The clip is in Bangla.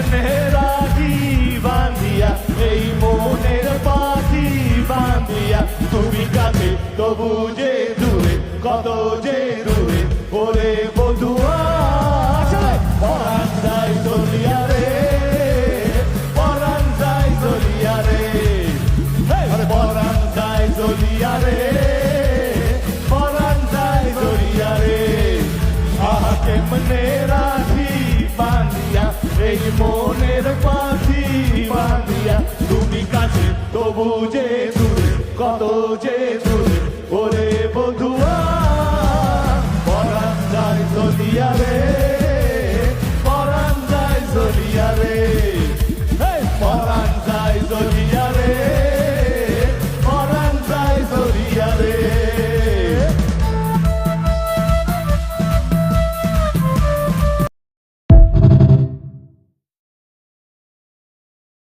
কেমনে রাখি বাঁধিয়া এই মনের পাখি বাঁধিয়া তুমি কাছে তবু যে দূরে কত যে দূরে ওরে বধুয়া পরাণ যায় চলিয়া রে পরাণ যায় চলিয়া রে পরাণ যায় চলিয়া রে পরাণ যায় চলিয়া রে আহা কেমনে রাখি বাঁধিয়া এই মনের পাখি বাঁধিয়া তুমি কাছে তবু যে